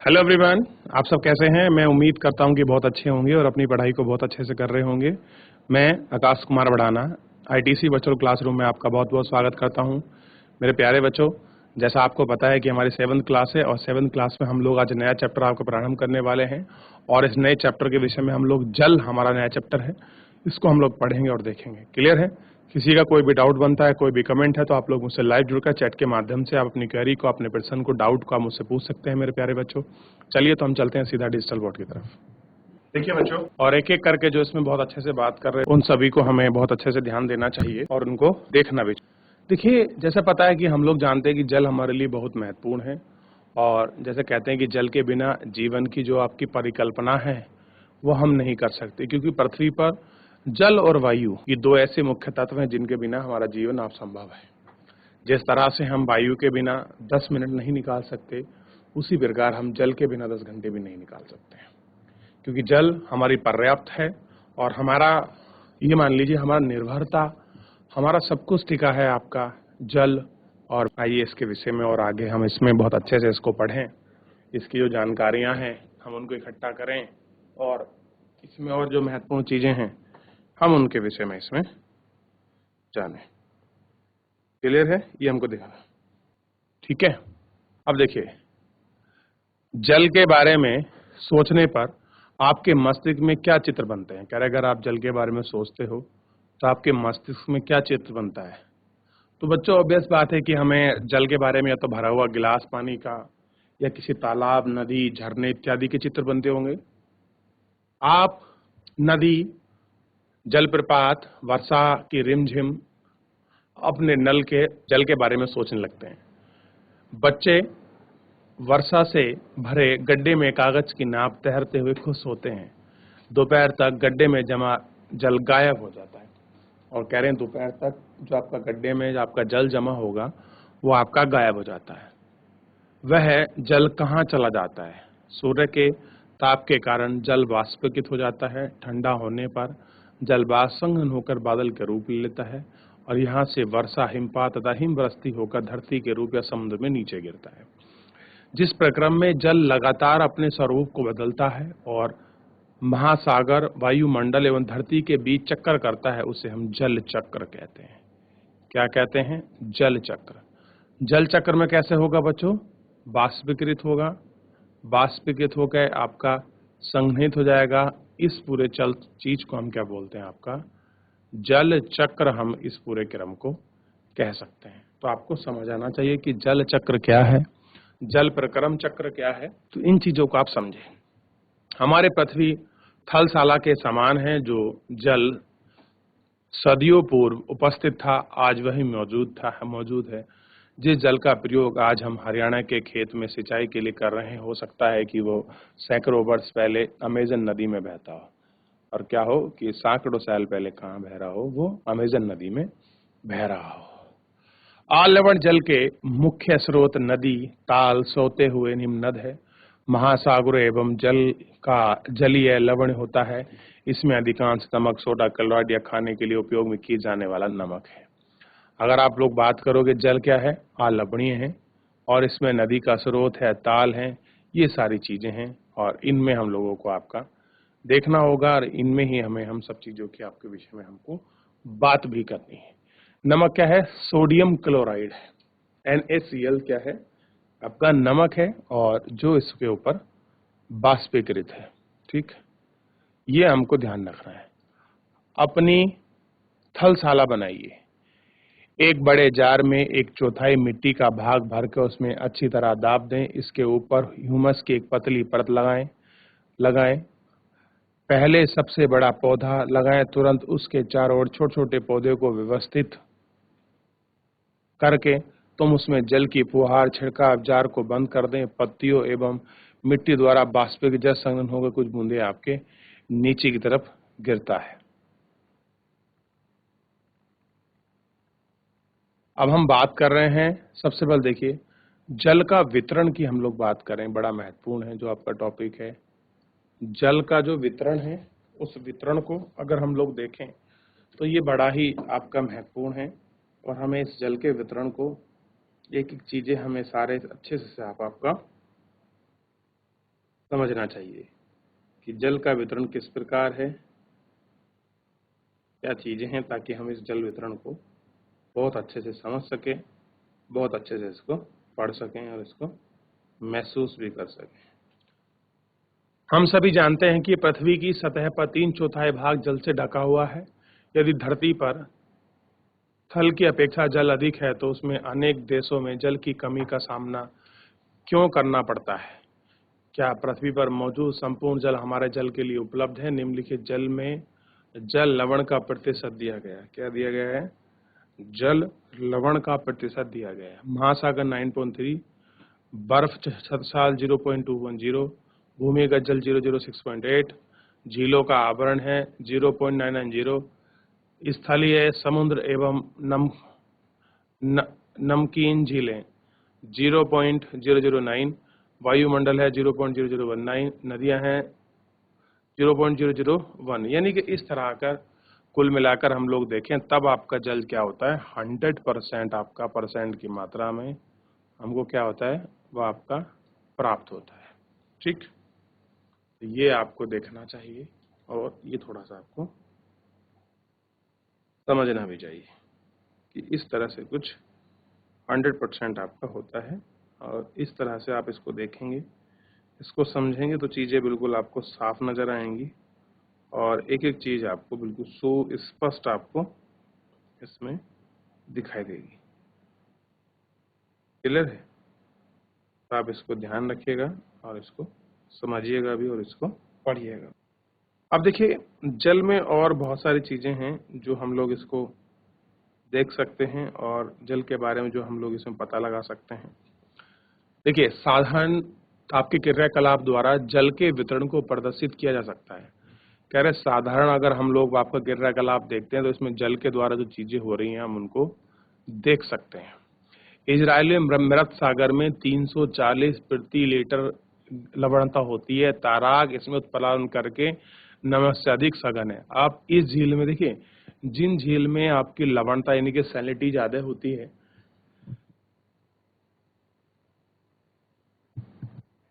Hello everyone, आप सब कैसे हैं। मैं उम्मीद करता हूं कि बहुत अच्छे होंगे और अपनी पढ़ाई को बहुत अच्छे से कर रहे होंगे। मैं Akash Kumar Badana ITC virtual classroom में आपका बहुत बहुत स्वागत करता हूं। मेरे प्यारे बच्चों, जैसा आपको पता है कि हमारी 7th क्लास है और 7th क्लास में हम लोग आज नया चैप्टर आपको प्रारंभ करने वाले हैं और इस नए चैप्टर के विषय में हम लोग जल हमारा नया चैप्टर है, इसको हम लोग पढ़ेंगे और देखेंगे। क्लियर है? किसी का कोई भी डाउट बनता है, कोई भी कमेंट है, तो आप लोग मुझसे लाइव जुड़कर चैट के माध्यम से आप अपनी क्वेरी को, अपने प्रश्न को, डाउट को आप मुझसे पूछ सकते हैं मेरे प्यारे बच्चों। चलिए तो हम चलते हैं सीधा डिजिटल बोर्ड की तरफ। देखिए बच्चों, और एक एक करके जो इसमें बहुत अच्छे से बात कर रहे हैं उन सभी को हमें बहुत अच्छे से ध्यान देना चाहिए और उनको देखना भी। देखिए, जैसे पता है कि हम लोग जानते हैं कि जल हमारे लिए बहुत महत्वपूर्ण है और जैसे कहते हैं कि जल के बिना जीवन की जो आपकी परिकल्पना है वो हम नहीं कर सकते, क्योंकि पृथ्वी पर जल और वायु ये दो ऐसे मुख्य तत्व हैं जिनके बिना हमारा जीवन असंभव है। जिस तरह से हम वायु के बिना 10 मिनट नहीं निकाल सकते, उसी प्रकार हम जल के बिना 10 घंटे भी नहीं निकाल सकते हैं, क्योंकि जल हमारी पर्याप्त है और हमारा, ये मान लीजिए, हमारा निर्भरता, हमारा सब कुछ टिका है आपका जल। और आइए इसके विषय में और आगे हम इसमें बहुत अच्छे से इसको पढ़ें, इसकी जो जानकारियां हैं हम उनको इकट्ठा करें और इसमें और जो महत्वपूर्ण चीजें हैं हम उनके विषय में इसमें जानें। क्लियर है? ये हमको दिखाना, ठीक है। अब देखिए, जल के बारे में सोचने पर आपके मस्तिष्क में क्या चित्र बनते हैं? कह रहे अगर आप जल के बारे में सोचते हो तो आपके मस्तिष्क में क्या चित्र बनता है? तो बच्चों, ऑब्वियस बात है कि हमें जल के बारे में या तो भरा हुआ गिलास पानी का या किसी तालाब, नदी, झरने इत्यादि के चित्र बनते होंगे। आप नदी, जलप्रपात, वर्षा की रिमझिम, अपने नल के जल के बारे में सोचने लगते हैं। बच्चे वर्षा से भरे गड्ढे में कागज की नाव तैरते हुए खुश होते हैं। दोपहर तक गड्ढे में जमा जल गायब हो जाता है और कह रहे हैं दोपहर तक जो आपका गड्ढे में जो आपका जल जमा होगा वो आपका गायब हो जाता है। वह जल कहाँ चला जाता है? सूर्य के ताप के कारण जल वाष्पीकृत हो जाता है। ठंडा होने पर जल वाष्प संघनन होकर बादल के रूप ले लेता है और यहाँ से वर्षा, हिमपात तथा हिमवृष्टि होकर धरती के रूप या समुद्र में नीचे गिरता है। जिस प्रक्रम में जल लगातार अपने स्वरूप को बदलता है और महासागर, वायुमंडल एवं धरती के बीच चक्कर करता है, उसे हम जल चक्र कहते हैं। क्या कहते हैं? जल चक्र। जल चक्र में कैसे होगा बच्चों? वाष्पीकृत होगा, वाष्पीकृत होकर आपका संघनित हो जाएगा। इस पूरे चल चीज को हम क्या बोलते हैं? आपका जल चक्र, हम इस पूरे क्रम को कह सकते हैं। तो आपको समझ आना चाहिए कि जल चक्र क्या है, जल प्रक्रम चक्र क्या है, तो इन चीजों को आप समझें। हमारे पृथ्वी थलशाला के समान है, जो जल सदियों पूर्व उपस्थित था, आज वही मौजूद है। जिस जल का प्रयोग आज हम हरियाणा के खेत में सिंचाई के लिए कर रहे हैं, हो सकता है कि वो सैकड़ों वर्ष पहले अमेजन नदी में बहता हो, और क्या हो कि सैकड़ों साल पहले कहाँ बह रहा हो, वो अमेजन नदी में बह रहा हो। आलवण जल के मुख्य स्रोत नदी, ताल, सोते हुए हिमनद है। महासागर एवं जल का जलीय लवण होता है। इसमें अधिकांश नमक, सोडा, क्लोराइड या खाने के लिए उपयोग में किए जाने वाला नमक है। अगर आप लोग बात करोगे जल क्या है, लवणीय है और इसमें नदी का स्रोत है, ताल है, ये सारी चीजें हैं और इनमें हम लोगों को आपका देखना होगा और इनमें ही हमें हम सब चीजों की आपके विषय में हमको बात भी करनी है। नमक क्या है? सोडियम क्लोराइड है। NaCl क्या है? आपका नमक है और जो इसके ऊपर वाष्पीकृत है। ठीक, ये हमको ध्यान रखना है। अपनी थलशाला बनाइए। एक बड़े जार में 1/4 मिट्टी का भाग भर कर उसमें अच्छी तरह दाब दें। इसके ऊपर ह्यूमस की एक पतली परत लगाएं। पहले सबसे बड़ा पौधा लगाएं, तुरंत उसके चारों ओर छोटे छोटे पौधे को व्यवस्थित करके तुम उसमें जल की फुहार छिड़काव, जार को बंद कर दें। पत्तियों एवं मिट्टी द्वारा वाष्पिक जल संघनन होकर कुछ बूंदे आपके नीचे की तरफ गिरता है। अब हम बात कर रहे हैं, सबसे पहले देखिए जल का वितरण की हम लोग बात करें, बड़ा महत्वपूर्ण है जो आपका टॉपिक है। जल का जो वितरण है, उस वितरण को अगर हम लोग देखें तो ये बड़ा ही आपका महत्वपूर्ण है और हमें इस जल के वितरण को एक एक चीजें हमें सारे अच्छे से आप आपका समझना चाहिए कि जल का वितरण किस प्रकार है, क्या चीज़ें हैं, ताकि हम इस जल वितरण को बहुत अच्छे से समझ सकें, बहुत अच्छे से इसको पढ़ सकें और इसको महसूस भी कर सकें। हम सभी जानते हैं कि पृथ्वी की सतह पर 3/4 भाग जल से ढका हुआ है। यदि धरती पर थल की अपेक्षा जल अधिक है तो उसमें अनेक देशों में जल की कमी का सामना क्यों करना पड़ता है? क्या पृथ्वी पर मौजूद संपूर्ण जल हमारे जल के लिए उपलब्ध है? निम्नलिखित जल में जल लवण का प्रतिशत दिया गया है। क्या दिया गया है? जल लवण का प्रतिशत दिया गया है। महासागर 9.3, बर्फ छत्रसाल 0.210, भूमिगत जल 006.8, झीलों का आवरण है 0.990, स्थलीय समुद्र एवं नमकीन झीलें 0.009, वायुमंडल है 0.0019, नदियां हैं 0.001। यानी कि इस तरह का कुल मिलाकर हम लोग देखें तब आपका जल क्या होता है, 100% आपका परसेंट की मात्रा में हमको क्या होता है, वह आपका प्राप्त होता है। ठीक, तो ये आपको देखना चाहिए और ये थोड़ा सा आपको समझना भी चाहिए कि इस तरह से कुछ 100% आपका होता है और इस तरह से आप इसको देखेंगे, इसको समझेंगे तो चीज़ें बिल्कुल आपको साफ नज़र आएंगी और एक एक चीज़ आपको बिल्कुल सुस्पष्ट आपको इसमें दिखाई देगी। क्लियर है? तो आप इसको ध्यान रखिएगा और इसको समझिएगा भी और इसको पढ़िएगा। अब देखिए, जल में और बहुत सारी चीज़ें हैं जो हम लोग इसको देख सकते हैं और जल के बारे में जो हम लोग इसमें पता लगा सकते हैं। देखिए, साधारण आपके क्रियाकलाप द्वारा जल के वितरण को प्रदर्शित किया जा सकता है। कह रहे साधारण अगर हम लोग आपका क्रियाकलाप देखते हैं तो इसमें जल के द्वारा जो चीज़ें हो रही हैं हम उनको देख सकते हैं। इजराइल में मृत सागर में 340 प्रति लीटर लवणता होती है। ताराग इसमें उत्प्लावन करके नमक से अधिक सघन है। आप इस झील में देखिए, जिन झील में आपकी लवणता यानी कि सैलिनिटी ज्यादा होती है,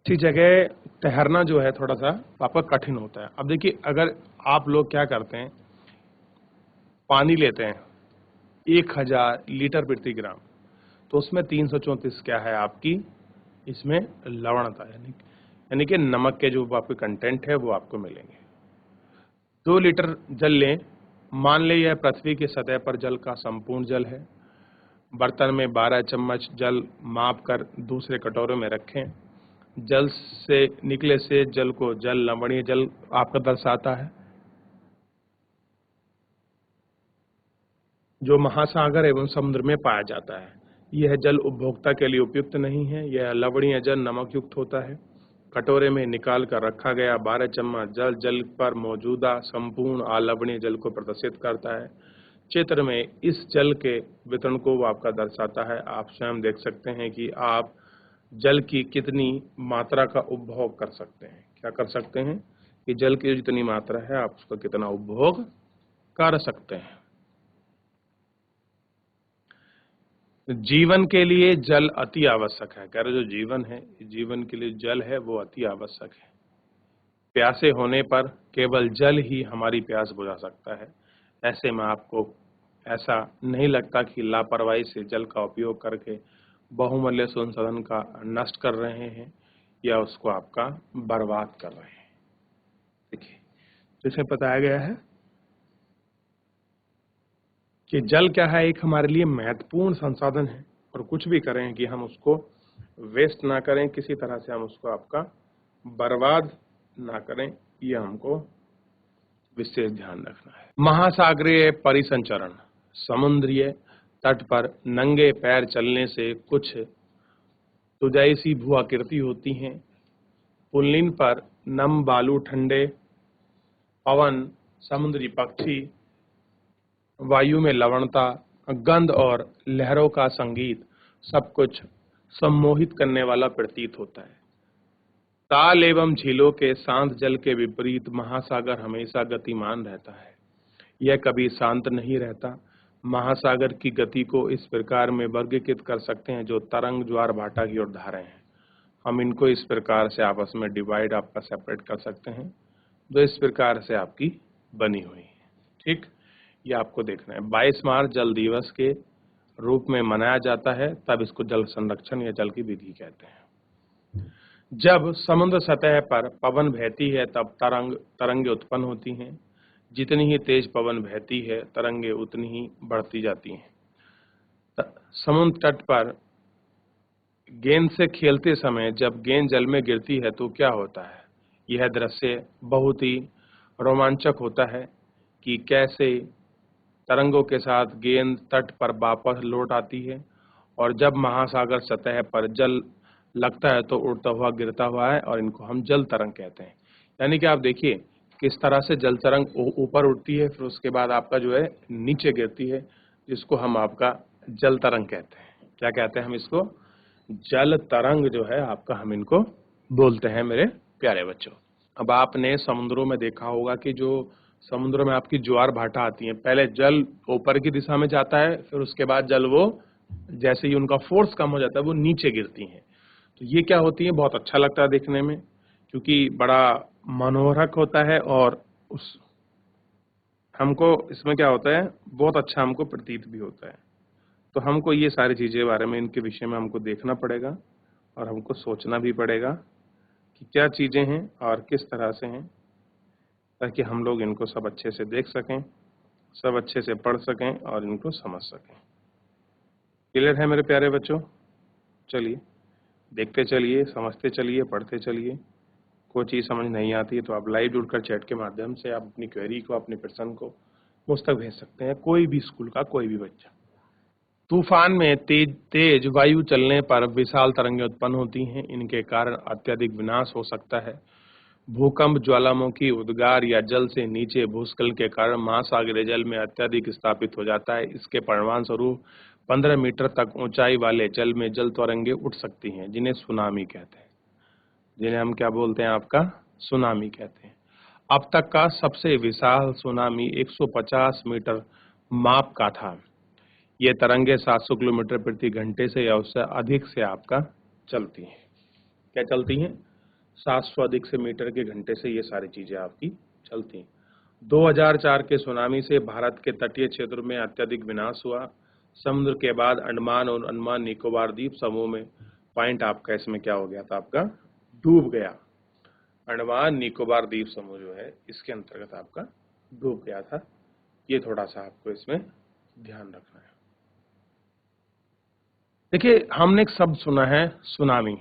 अच्छी जगह तैरना जो है थोड़ा सा आपका कठिन होता है। अब देखिए, अगर आप लोग क्या करते हैं, पानी लेते हैं 1000 लीटर प्रति ग्राम, तो उसमें 334 क्या है आपकी इसमें लवणता, यानी कि नमक के जो आपके कंटेंट है वो आपको मिलेंगे। 2 लीटर जल लें, मान लें यह पृथ्वी की सतह पर जल का संपूर्ण जल है। बर्तन में 12 चम्मच जल माप कर दूसरे कटोरे में रखें। जल से निकले से जल को जल लवणीय जल आपका दर्शाता है, जो महासागर एवं समुद्र में पाया जाता है। यह जल उपभोक्ता के लिए उपयुक्त नहीं है, यह लवणीय जल नमक युक्त होता है। कटोरे में निकाल कर रखा गया 12 चम्मच जल जल पर मौजूदा संपूर्ण अलवणीय जल को प्रदर्शित करता है। चित्र में इस जल के वितरण को वो आपका दर्शाता है। आप स्वयं देख सकते हैं कि आप जल की कितनी मात्रा का उपभोग कर सकते हैं। क्या कर सकते हैं कि जल की जितनी मात्रा है आप उसका कितना उपभोग कर सकते हैं। जीवन के लिए जल अति आवश्यक है। कह रहे जो जीवन है, जीवन के लिए जल है वो अति आवश्यक है। प्यासे होने पर केवल जल ही हमारी प्यास बुझा सकता है। ऐसे में आपको ऐसा नहीं लगता कि लापरवाही से जल का उपयोग करके बहुमूल्य संसाधन का नष्ट कर रहे हैं या उसको आपका बर्बाद कर रहे हैं। देखिए, जैसे बताया गया है कि जल क्या है, एक हमारे लिए महत्वपूर्ण संसाधन है और कुछ भी करें कि हम उसको वेस्ट ना करें, किसी तरह से हम उसको आपका बर्बाद ना करें, ये हमको विशेष ध्यान रखना है। महासागरीय परिसंचरण, समुद्रीय तट पर नंगे पैर चलने से कुछ तुझाई भू आकृति होती हैं। पुल्लिन पर नम बालू, ठंडे पवन, समुद्री पक्षी, वायु में लवणता, गंध और लहरों का संगीत सब कुछ सम्मोहित करने वाला प्रतीत होता है। ताल एवं झीलों के शांत जल के विपरीत महासागर हमेशा गतिमान रहता है। यह कभी शांत नहीं रहता। महासागर की गति को इस प्रकार में वर्गीकृत कर सकते हैं जो तरंग ज्वार भाटा की ओर धारे हैं। हम इनको इस प्रकार से आपस में डिवाइड आपका सेपरेट कर सकते हैं, जो इस प्रकार से आपकी बनी हुई है। ठीक, ये आपको देखना है। 22 मार्च जल दिवस के रूप में मनाया जाता है, तब इसको जल संरक्षण या जल की विधि कहते हैं। जब समुद्र सतह पर पवन बहती है तब तरंगे उत्पन्न होती हैं। जितनी ही तेज पवन बहती है तरंगे उतनी ही बढ़ती जाती हैं। समुद्र तट पर गेंद से खेलते समय जब गेंद जल में गिरती है तो क्या होता है? यह दृश्य बहुत ही रोमांचक होता है कि कैसे तरंगों के साथ गेंद तट पर वापस लौट आती है, और जब महासागर सतह पर जल लगता है तो उड़ता हुआ गिरता हुआ है, और इनको हम जल तरंग कहते हैं। यानी कि आप देखिए किस तरह से जल तरंग ऊपर उड़ती है, फिर उसके बाद आपका जो है नीचे गिरती है, जिसको हम आपका जल तरंग कहते हैं। क्या कहते हैं हम इसको? जल तरंग जो है आपका, हम इनको बोलते हैं मेरे प्यारे बच्चों। अब आपने समुद्रों में देखा होगा कि जो समुद्र में आपकी ज्वार भाटा आती है, पहले जल ऊपर की दिशा में जाता है, फिर उसके बाद जल वो जैसे ही उनका फोर्स कम हो जाता है वो नीचे गिरती हैं। तो ये क्या होती है, बहुत अच्छा लगता है देखने में, क्योंकि बड़ा मनोहरक होता है, और उस हमको इसमें क्या होता है, बहुत अच्छा हमको प्रतीत भी होता है। तो हमको ये सारी चीज़ें बारे में, इनके विषय में हमको देखना पड़ेगा, और हमको सोचना भी पड़ेगा कि क्या चीज़ें हैं और किस तरह से हैं, ताकि हम लोग इनको सब अच्छे से देख सकें, सब अच्छे से पढ़ सकें और इनको समझ सकें। क्लियर है मेरे प्यारे बच्चों? चलिए देखते चलिए, समझते चलिए, पढ़ते चलिए। कोई चीज़ समझ नहीं आती है तो आप लाइव जुड़कर चैट के माध्यम से आप अपनी क्वेरी को, अपने प्रश्न को मुझ तक भेज सकते हैं, कोई भी स्कूल का कोई भी बच्चा। तूफान में तेज वायु चलने पर विशाल तरंगें उत्पन्न होती हैं। इनके कारण अत्यधिक विनाश हो सकता है। भूकंप, ज्वालामुखी, उद्गार या जल से नीचे भूस्खलन के कारण महासागरीय जल में अत्यधिक स्थापित हो जाता है। इसके परिणाम स्वरूप 15 मीटर तक ऊंचाई वाले जल में जल तरंगें उठ सकती हैं, जिन्हें सुनामी कहते हैं। जिन्हें हम क्या बोलते हैं? आपका सुनामी कहते हैं। अब तक का सबसे विशाल सुनामी 150 मीटर माप का था। ये तरंगे 700 किलोमीटर प्रति घंटे से या उससे अधिक से आपका चलती हैं। क्या चलती हैं? 700 अधिक से मीटर के घंटे से ये सारी चीजें आपकी चलती हैं। 2004 के सुनामी से भारत के तटीय क्षेत्र में अत्यधिक विनाश हुआ। समुद्र के बाद अंडमान और अंडमान निकोबार द्वीप समूह में पॉइंट आपका इसमें क्या हो गया था? आपका डूब गया। अंडमान निकोबार द्वीप समूह जो है इसके अंतर्गत आपका डूब गया था। ये थोड़ा सा आपको इसमें ध्यान रखना है। देखिए, हमने एक शब्द सुना है सुनामी।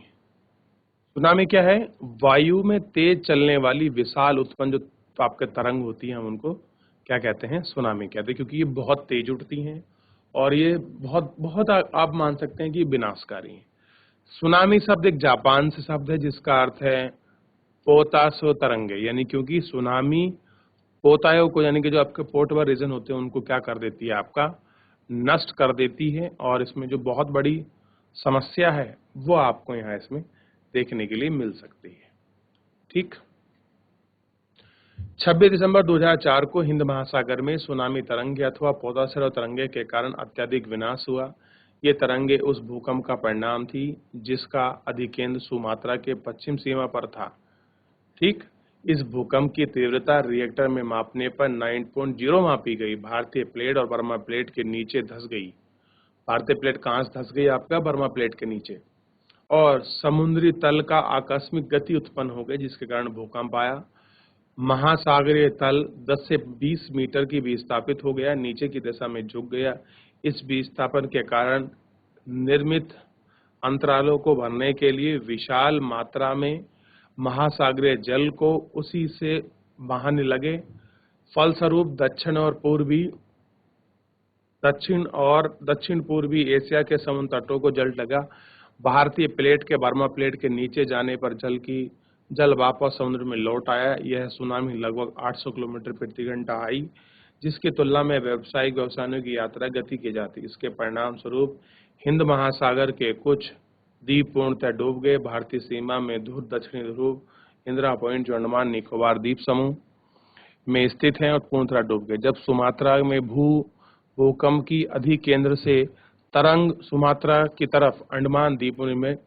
सुनामी क्या है? वायु में तेज चलने वाली विशाल उत्पन्न जो आपके तरंग होती है, हम उनको क्या कहते हैं? सुनामी कहते हैं, क्योंकि ये बहुत तेज उठती हैं और ये बहुत बहुत आप मान सकते हैं कि विनाशकारी है। सुनामी शब्द एक जापान से शब्द है जिसका अर्थ है पोतासो तरंगे, यानी क्योंकि सुनामी पोतायो को, यानी कि जो आपके पोर्ट व रीजन होते हैं उनको क्या कर देती है? आपका नष्ट कर देती है। और इसमें जो बहुत बड़ी समस्या है वो आपको यहाँ इसमें देखने के लिए मिल सकती है। ठीक, 26 दिसंबर 2004 को हिंद महासागर में सुनामी तरंगे अथवा पोतासो तरंगे के कारण अत्यधिक विनाश हुआ। ये तरंगे उस भूकंप का परिणाम थी जिसका अधिकेंद्र सुमात्रा के पश्चिम सीमा पर था। ठीक, इस भूकंप की तीव्रता रिएक्टर में मापने पर 9.0 मापी गई। भारतीय प्लेट और बर्मा प्लेट के नीचे धंस गई। भारतीय प्लेट कहाँ से धंस गई? आपका बर्मा प्लेट के नीचे। और समुद्री तल का आकस्मिक गति उत्पन्न हो गई जिसके कारण भूकंप आया। महासागरीय तल 10 से 20 मीटर की विस्थापित हो गया, नीचे की दिशा में झुक गया। इस विस्थापन के कारण निर्मित अंतरालों को भरने के लिए विशाल मात्रा में महासागरीय जल को उसी से बहाने लगे। फलस्वरूप दक्षिण पूर्वी एशिया के समुद्र तटों को जल लगा। भारतीय प्लेट के बर्मा प्लेट के नीचे जाने पर जल वापस समुद्र में लौट आया। यह सुनामी लगभग 800 किलोमीटर प्रति घंटा आई, जिसकी तुलना में व्यावसायिक व्यवसायों की यात्रा गति की जाती। इसके परिणाम स्वरूप हिंद महासागर के कुछ द्वीप पूर्णतः डूब गए। भारतीय सीमा में दूर दक्षिणी ध्रुव इंदिरा पॉइंट जो अंडमान निकोबार द्वीप समूह में स्थित हैं और पूर्णतः डूब गए। जब सुमात्रा में भूकंप की अधिकेंद्र से तरंग सुमात्रा की तरफ अंडमान द्वीप में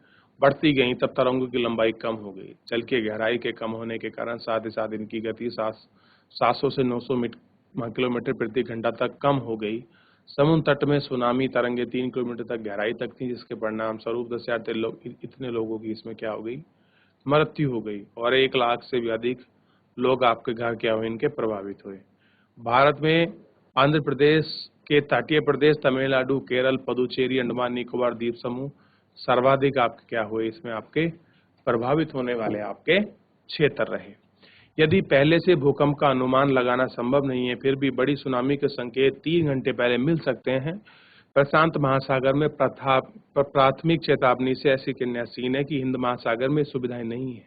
बढ़ती गई तब तरंगों की लंबाई कम हो गई। जल की गहराई के कम होने के कारण साथ ही साथ इनकी गति 700 से 900 किलोमीटर प्रति घंटा तक कम हो गई। समुद्र तट में सुनामी तरंगे 3 किलोमीटर तक गहराई तक थी, जिसके परिणाम स्वरूप 10,000 इतने लोगों की इसमें क्या हो गई, मृत्यु हो गई, और 1 लाख से भी अधिक लोग आपके घर क्या हुए, इनके प्रभावित हुए। भारत में आंध्र प्रदेश के तटीय प्रदेश, तमिलनाडु, केरल, पुदुचेरी, अंडमान निकोबार द्वीप समूह सर्वाधिक आपके क्या हुए, इसमें आपके प्रभावित होने वाले आपके क्षेत्र रहे। यदि पहले से भूकंप का अनुमान लगाना संभव नहीं है, फिर भी बड़ी सुनामी के संकेत 3 घंटे पहले मिल सकते हैं। प्रशांत महासागर में प्राथमिक चेतावनी से ऐसी सीन है कि हिंद महासागर में सुविधाएं नहीं है।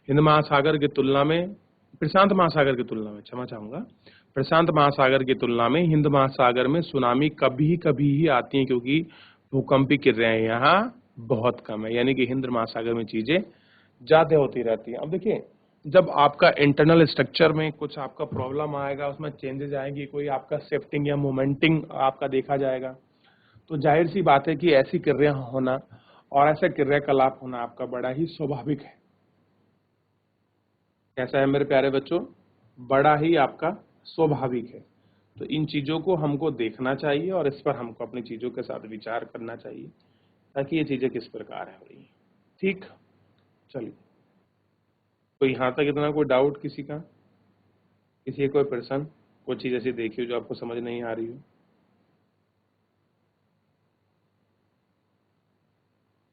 हिंद महासागर की तुलना में, प्रशांत महासागर की तुलना में, क्षमा चाहूंगा, प्रशांत महासागर की तुलना में हिंद महासागर में सुनामी कभी कभी ही आती है, क्योंकि भूकंपी क्रियाएं यहाँ बहुत कम है। यानी कि हिंद महासागर में चीजें ज्यादा होती रहती हैं। अब देखिए, जब आपका इंटरनल स्ट्रक्चर में कुछ आपका प्रॉब्लम आएगा, उसमें चेंजेस आएंगी, कोई आपका शिफ्टिंग या मोमेंटिंग आपका देखा जाएगा, तो जाहिर सी बात है कि ऐसी क्रिया होना और ऐसा क्रियाकलाप होना आपका बड़ा ही स्वाभाविक है। कैसा है मेरे प्यारे बच्चों? बड़ा ही आपका स्वाभाविक है। तो इन चीजों को हमको देखना चाहिए और इस पर हमको अपनी चीजों के साथ विचार करना चाहिए, ताकि ये चीजें किस प्रकार है हो रही है। ठीक, चलिए, तो यहाँ तक इतना कोई डाउट किसी का, किसी कोई प्रश्न, कोई चीज ऐसी देखी हो जो आपको समझ नहीं आ रही हो,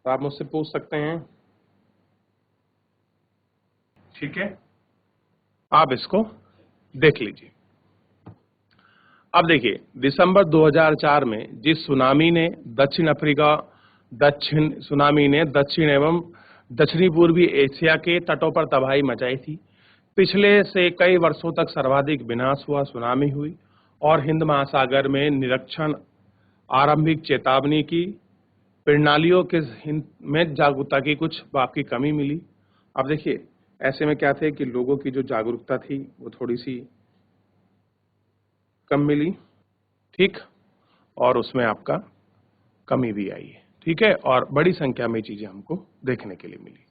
तो आप मुझसे पूछ सकते हैं। ठीक है, आप इसको देख लीजिए। अब देखिए, दिसंबर 2004 में जिस सुनामी ने दक्षिण एवं दक्षिणी पूर्वी एशिया के तटों पर तबाही मचाई थी, पिछले से कई वर्षों तक सर्वाधिक विनाश हुआ सुनामी हुई और हिंद महासागर में निरीक्षण आरंभिक चेतावनी की प्रणालियों के में जागरूकता की कुछ आपकी कमी मिली। अब देखिए, ऐसे में क्या थे कि लोगों की जो जागरूकता थी वो थोड़ी सी कम मिली, ठीक, और उसमें आपका कमी भी आई है। ठीक है, और बड़ी संख्या में चीजें हमको देखने के लिए मिली।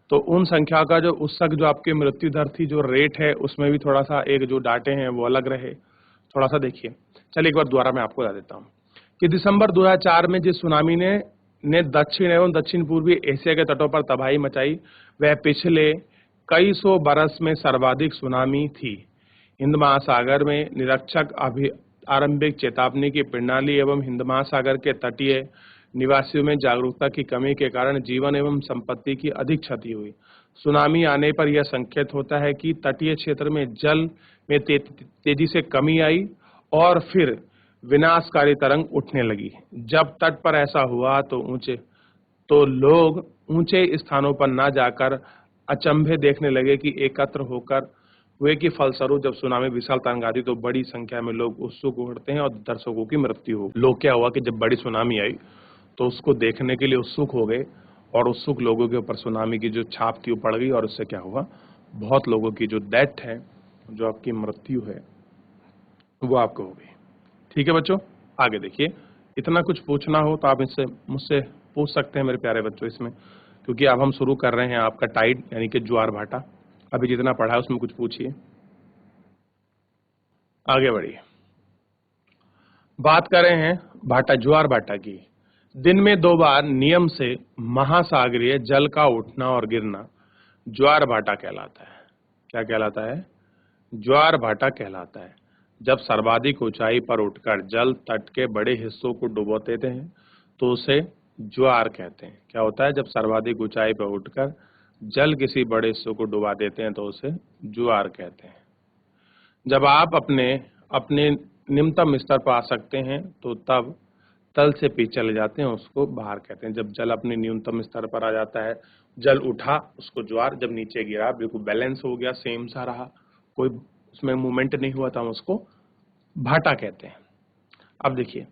तो उन संख्या का जो उस तक जो आपकी मृत्यु दर थी, जो रेट है, उसमें भी थोड़ा सा एक जो डाटे हैं वो अलग रहे। थोड़ा सा देखिए, चलिए एक बार दोबारा मैं आपको बता देता हूँ कि दिसंबर 2004 में जिस सुनामी ने दक्षिण एवं दक्षिण पूर्वी एशिया के तटों पर तबाही मचाई, वह पिछले कई सौ बरस में सर्वाधिक सुनामी थी। हिंद महासागर में निरीक्षक आरंभिक चेतावनी की प्रणाली एवं हिंद महासागर के तटीय निवासियों में जागरूकता की कमी के कारण जीवन एवं संपत्ति की अधिक क्षति हुई। सुनामी आने पर यह संकेत होता है कि तटीय क्षेत्र में जल में तेजी से कमी आई और फिर विनाशकारी तरंग उठने लगी। जब तट पर ऐसा हुआ तो लोग ऊंचे स्थानों पर न जाकर अचंभे देखने लगे कि एकत्र होकर हुए कि फलस्वरूप जब सुनामी विशाल तरंग आती तो बड़ी संख्या में लोग उत्सुक उमड़ते हैं और दर्शकों की मृत्यु हो। लोग क्या हुआ कि जब बड़ी सुनामी आई तो उसको देखने के लिए उत्सुक हो गए और उत्सुक लोगों के ऊपर सुनामी की जो छाप थी वो पड़ गई और उससे क्या हुआ, बहुत लोगों की जो डेथ है, जो आपकी मृत्यु है, वो आपको हो गई। ठीक है बच्चों, आगे देखिए। इतना कुछ पूछना हो तो आप मुझसे पूछ सकते हैं मेरे प्यारे बच्चों इसमें, क्योंकि अब हम शुरू कर रहे हैं आपका टाइड यानी कि ज्वार भाटा। अभी जितना पढ़ा है उसमें कुछ पूछिए, आगे बढ़िए। बात कर रहे हैं भाटा, ज्वार भाटा की। दिन में 2 बार नियम से महासागरीय जल का उठना और गिरना ज्वार भाटा कहलाता है। क्या कहलाता है? ज्वार भाटा कहलाता है। जब सर्वाधिक ऊंचाई पर उठकर जल तट के बड़े हिस्सों को डुबो देते हैं तो उसे ज्वार कहते हैं। क्या होता है? जब सर्वाधिक ऊंचाई पर उठकर जल किसी बड़े हिस्सों को डुबा देते हैं तो उसे ज्वार कहते हैं। जब आप अपने अपने निम्नतम स्तर पर आ सकते हैं तो तब तल से पीछे चले जाते हैं, उसको बहार कहते हैं। जब जल अपने न्यूनतम स्तर पर आ जाता है, जल उठा उसको ज्वार, जब नीचे गिरा बिल्कुल बैलेंस हो गया, सेम सा रहा, कोई उसमें मूवमेंट नहीं हुआ, तो हम उसको भाटा कहते हैं। अब देखिए,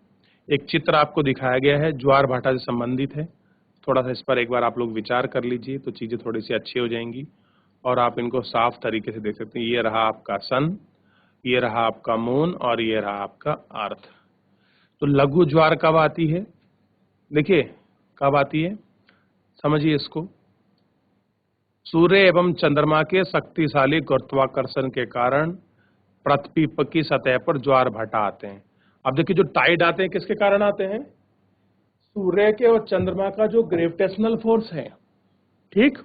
एक चित्र आपको दिखाया गया है ज्वार भाटा से संबंधित है। थोड़ा सा इस पर एक बार आप लोग विचार कर लीजिए तो चीजें थोड़ी सी अच्छी हो जाएंगी और आप इनको साफ तरीके से देख सकते हैं। ये रहा आपका सन, ये रहा आपका मून और ये रहा आपका अर्थ। तो लघु ज्वार कब आती है? देखिए कब आती है? समझिए इसको। सूर्य एवं चंद्रमा के शक्तिशाली गुरुत्वाकर्षण के कारण पृथ्वी की सतह पर ज्वार भाटा आते हैं। अब देखिए जो टाइड आते हैं किसके कारण आते हैं? सूर्य के और चंद्रमा का जो ग्रेविटेशनल फोर्स है, ठीक,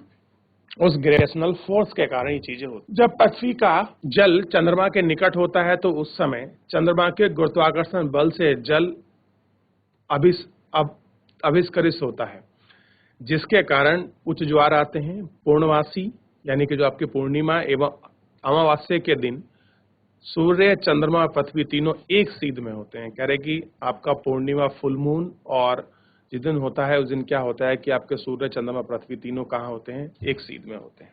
उस ग्रेविटेशनल फोर्स के कारण ये चीजें होती। जब पृथ्वी का जल चंद्रमा के निकट होता है तो उस समय चंद्रमा के गुरुत्वाकर्षण बल से जल अभिस्खलित होता है, जिसके कारण उच्च ज्वार आते हैं। पूर्णवासी यानी कि जो आपकी पूर्णिमा एवं अमावस्या के दिन सूर्य, चंद्रमा और पृथ्वी तीनों एक सीध में होते हैं। कह रहे कि आपका पूर्णिमा फुल मून और जिस दिन होता है उस दिन क्या होता है कि आपके सूर्य, चंद्रमा, पृथ्वी तीनों कहाँ होते हैं? एक सीध में होते हैं।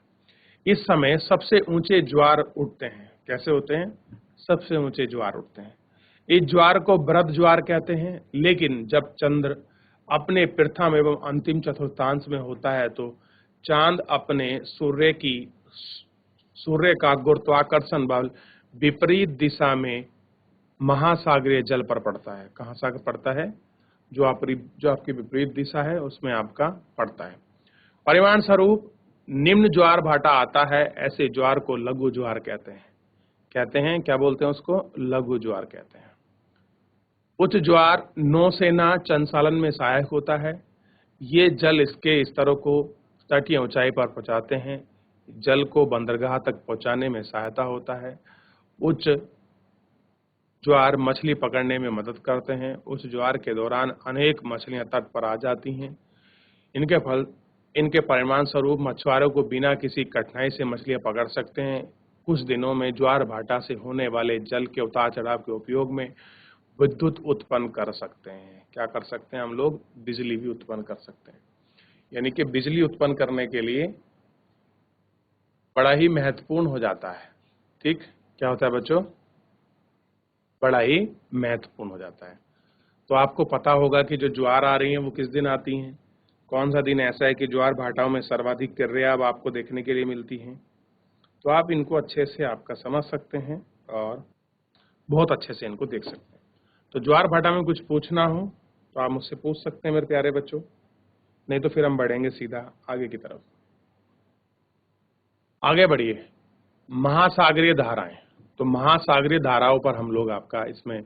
इस समय सबसे ऊंचे ज्वार उठते हैं। कैसे होते हैं? सबसे ऊंचे ज्वार उठते हैं। इस ज्वार को बृहद ज्वार कहते हैं। लेकिन जब चंद्र अपने प्रथम एवं अंतिम चतुर्थांश में होता है तो चांद अपने सूर्य का गुरुत्वाकर्षण बल विपरीत दिशा में महासागरीय जल पर पड़ता है। कहाँ से पड़ता है? जो आपकी विपरीत दिशा है उसमें आपका पड़ता है। परिमाण स्वरूप निम्न ज्वार भाटा आता है। ऐसे ज्वार को लघु ज्वार कहते हैं। क्या बोलते हैं उसको? लघु ज्वार कहते हैं। उच्च ज्वार नौसेना संचालन में सहायक होता है। ये जल इसके स्तरों को तटीय ऊंचाई पर पहुंचाते हैं। जल को बंदरगाह तक पहुंचाने में सहायता होता है। उच्च ज्वार मछली पकड़ने में मदद करते हैं। उस ज्वार के दौरान अनेक मछलियां तट पर आ जाती हैं। इनके परिणाम स्वरूप मछुआरों को बिना किसी कठिनाई से मछलियां पकड़ सकते हैं। कुछ दिनों में ज्वार भाटा से होने वाले जल के उतार चढ़ाव के उपयोग में विद्युत उत्पन्न कर सकते हैं। क्या कर सकते हैं हम लोग? बिजली भी उत्पन्न कर सकते हैं। यानी कि बिजली उत्पन्न करने के लिए बड़ा ही महत्वपूर्ण हो जाता है। ठीक, क्या होता है बच्चों? बड़ा ही महत्वपूर्ण हो जाता है। तो आपको पता होगा कि जो ज्वार आ रही हैं वो किस दिन आती हैं। कौन सा दिन ऐसा है कि ज्वार भाटाओं में सर्वाधिक किरणें अब आपको देखने के लिए मिलती हैं। तो आप इनको अच्छे से आपका समझ सकते हैं और बहुत अच्छे से इनको देख सकते हैं। तो ज्वार भाटा में कुछ पूछना हो तो आप मुझसे पूछ सकते हैं मेरे प्यारे बच्चों, नहीं तो फिर हम बढ़ेंगे सीधा आगे की तरफ। आगे बढ़िए। महासागरीय धाराएं। तो महासागरीय धाराओं पर हम लोग आपका इसमें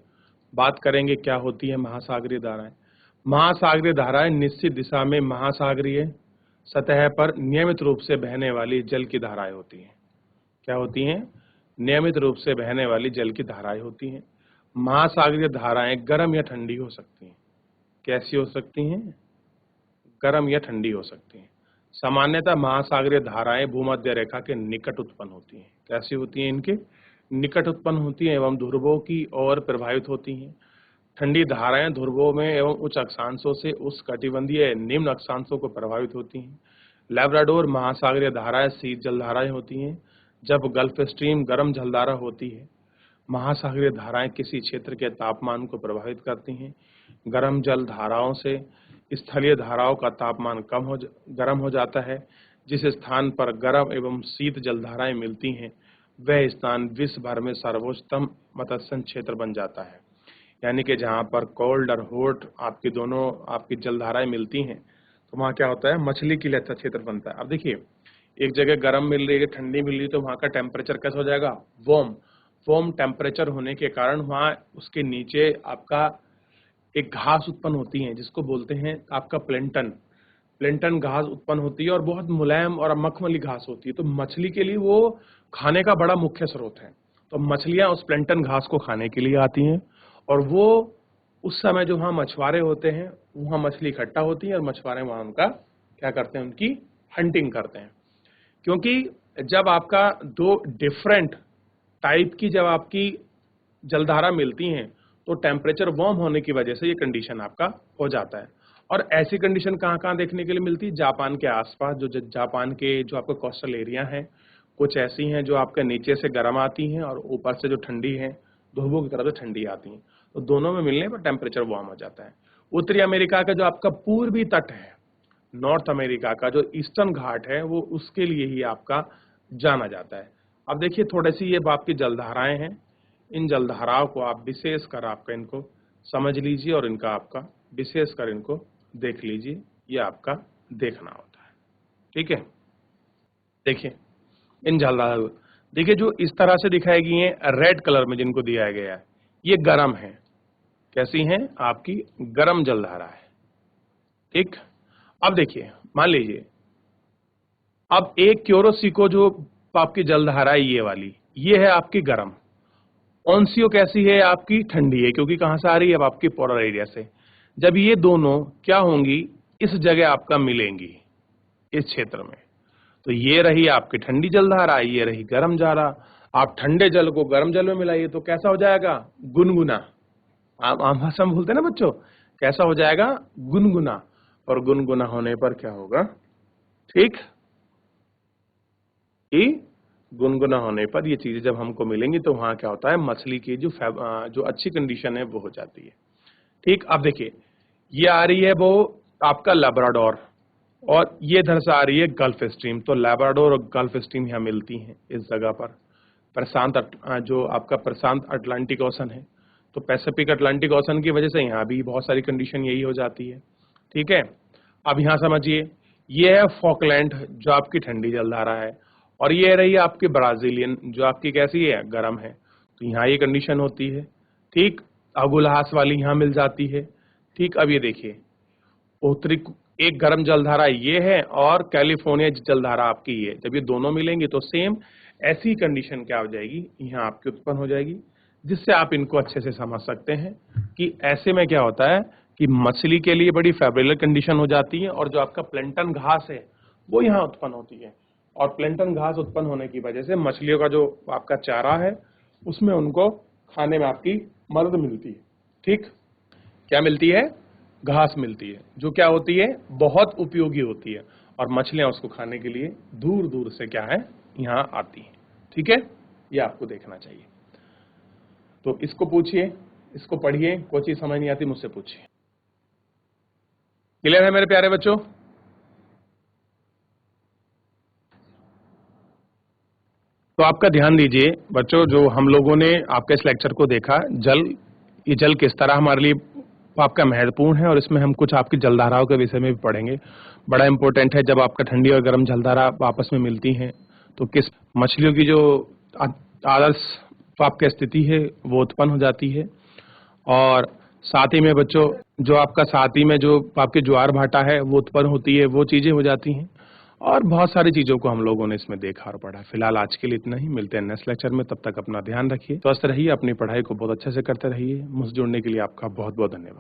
बात करेंगे। क्या होती है महासागरीय धाराएं? महासागरीय धाराएं निश्चित दिशा में महासागरीय सतह पर नियमित रूप से बहने वाली जल की धाराएं होती हैं। क्या होती हैं? नियमित रूप से बहने वाली जल की धाराएं होती हैं। महासागरीय धाराएं गर्म या ठंडी हो सकती हैं। कैसी हो सकती हैं? गर्म या ठंडी हो सकती हैं। सामान्यतः महासागरीय धाराएं भूमध्य रेखा के निकट उत्पन्न होती हैं। कैसी होती हैं? इनके निकट उत्पन्न होती हैं एवं ध्रुवों की ओर प्रभावित होती हैं। ठंडी धाराएं ध्रुवों में एवं उच्च अक्षांशों से उष्णकटिबंधीय निम्न अक्षांशों को प्रभावित होती हैं। लैब्राडोर महासागरीय धाराएं शीत जलधाराएं होती हैं। जब गल्फ स्ट्रीम गर्म जलधारा होती है। महासागरीय धाराएं किसी क्षेत्र के तापमान को प्रभावित करती हैं। गर्म जल धाराओं से स्थलीय धाराओं का तापमान गर्म हो जाता है। जिस स्थान पर गर्म एवं शीत जलधाराएं मिलती हैं वह स्थान विश्व भर में सर्वोत्तम मत्स्य क्षेत्र बन जाता है। यानी कि जहाँ पर कोल्ड और हॉट आपकी जलधाराएं मिलती हैं तो वहाँ क्या होता है? मछली के लिए अच्छा क्षेत्र बनता है। अब देखिए, एक जगह गर्म मिल रही है, ठंडी मिल रही है, तो वहाँ का टेम्परेचर कैसा हो जाएगा? वार्म टेम्परेचर होने के कारण वहाँ उसके नीचे आपका एक घास उत्पन्न होती है जिसको बोलते हैं आपका प्लेंटन घास उत्पन्न होती है और बहुत मुलायम और मखमली घास होती है। तो मछली के लिए वो खाने का बड़ा मुख्य स्रोत है। तो मछलियां उस प्लेंटन घास को खाने के लिए आती हैं और वो उस समय जो वहाँ मछुआरे होते हैं वहाँ मछली इकट्ठा होती है और मछुआरे वहाँ उनका क्या करते हैं? उनकी हंटिंग करते हैं। क्योंकि जब आपका दो डिफरेंट टाइप की जब आपकी जलधारा मिलती हैं तो टेम्परेचर वार्म होने की वजह से ये कंडीशन आपका हो जाता है। और ऐसी कंडीशन कहाँ कहाँ देखने के लिए मिलती है? जापान के आसपास, जो जापान के जो आपके कोस्टल एरिया हैं, कुछ ऐसी हैं जो आपके नीचे से गर्म आती हैं और ऊपर से जो ठंडी है ध्रुवों की तरफ से ठंडी आती हैं। तो दोनों में मिलने पर टेम्परेचर वार्म हो जाता है। उत्तरी अमेरिका का जो आपका पूर्वी तट है, नॉर्थ अमेरिका का जो ईस्टर्न घाट है, वो उसके लिए ही आपका जाना जाता है। अब देखिए, थोड़ी सी ये आपकी जलधाराएं हैं। इन जलधाराओं को आप विशेष कर आपका इनको समझ लीजिए और इनका आपका विशेष कर इनको देख लीजिए। ये आपका देखना होता है। ठीक है, देखिए इन जलधारा, देखिए जो इस तरह से दिखाई गई है रेड कलर में जिनको दिया गया है, ये गर्म है। कैसी हैं? आपकी गर्म जलधारा है। ठीक, अब देखिए मान लीजिए अब एक क्योरोसिको जो आपकी जलधारा है ये वाली, ये है आपकी गर्म। ओंसियो कैसी है? आपकी ठंडी है, क्योंकि कहां से आ रही है? अब आपकी पोलर एरिया से। जब ये दोनों क्या होंगी, इस जगह आपका मिलेंगी, इस क्षेत्र में, तो ये रही आपकी ठंडी जलधारा, ये रही गर्म धारा। आप ठंडे जल को गर्म जल में मिलाइए तो कैसा हो जाएगा? गुनगुना। आप आम भाषा में बोलते हैं ना बच्चों, कैसा हो जाएगा? गुनगुना। और गुनगुना होने पर क्या होगा? ठीक, कि गुनगुना होने पर ये चीजें जब हमको मिलेंगी तो वहां क्या होता है? मछली की जो अच्छी कंडीशन है वो हो जाती है। ठीक, अब देखिए ये आ रही है वो आपका लेब्राडोर, और ये इधर से आ रही है गल्फ स्ट्रीम। तो लेब्राडोर और गल्फ स्ट्रीम यहाँ मिलती हैं इस जगह पर। जो आपका प्रशांत अटलांटिक ओशन है, तो पैसिफिक अटलांटिक ओशन की वजह से यहाँ भी बहुत सारी कंडीशन यही हो जाती है। ठीक है, अब यहाँ समझिए ये है फॉकलैंड जो आपकी ठंडी जलधारा है, और ये रही आपकी ब्राजीलियन जो आपकी कैसी है? गर्म है। तो यहाँ ये कंडीशन होती है। ठीक, अगुलहास वाली यहाँ मिल जाती है। ठीक, अब ये देखिए उत्तरी एक गर्म जलधारा ये है और कैलिफोर्निया जलधारा आपकी ये, जब ये दोनों मिलेंगी तो सेम ऐसी कंडीशन क्या हो जाएगी? यहाँ आपकी उत्पन्न हो जाएगी, जिससे आप इनको अच्छे से समझ सकते हैं कि ऐसे में क्या होता है कि मछली के लिए बड़ी फेवरेबल कंडीशन हो जाती है, और जो आपका प्लैंटन घास है वो यहाँ उत्पन्न होती है, और प्लैंटन घास उत्पन्न होने की वजह से मछलियों का जो आपका चारा है उसमें उनको खाने में आपकी मदद मिलती है। ठीक, क्या मिलती है? घास मिलती है, जो क्या होती है? बहुत उपयोगी होती है, और मछलियां उसको खाने के लिए दूर दूर से क्या है? यहाँ आती हैं। ठीक है, ये आपको देखना चाहिए। तो इसको पूछिए, इसको पढ़िए, कोई चीज समझ नहीं आती मुझसे पूछिए। क्लियर है मेरे प्यारे बच्चों? तो आपका ध्यान दीजिए बच्चों, जो हम लोगों ने आपके इस लेक्चर को देखा, ये जल किस तरह हमारे लिए आपका महत्वपूर्ण है, और इसमें हम कुछ आपकी जलधाराओं के विषय में भी पढ़ेंगे। बड़ा इंपॉर्टेंट है, जब आपका ठंडी और गर्म जलधारा आपस में मिलती हैं तो किस मछलियों की जो आदर्श आपकी स्थिति है वो उत्पन्न हो जाती है। और साथ ही में बच्चों जो आपका साथ ही में जो आपके ज्वार भाटा है वो उत्पन्न होती है, वो चीजें हो जाती हैं, और बहुत सारी चीजों को हम लोगों ने इसमें देखा और पढ़ा। फिलहाल आज के लिए इतना ही, मिलते हैं नेक्स्ट लेक्चर में। तब तक अपना ध्यान रखिए, स्वस्थ रहिए, अपनी पढ़ाई को बहुत अच्छे से करते रहिए। मुझसे जुड़ने के लिए आपका बहुत बहुत धन्यवाद।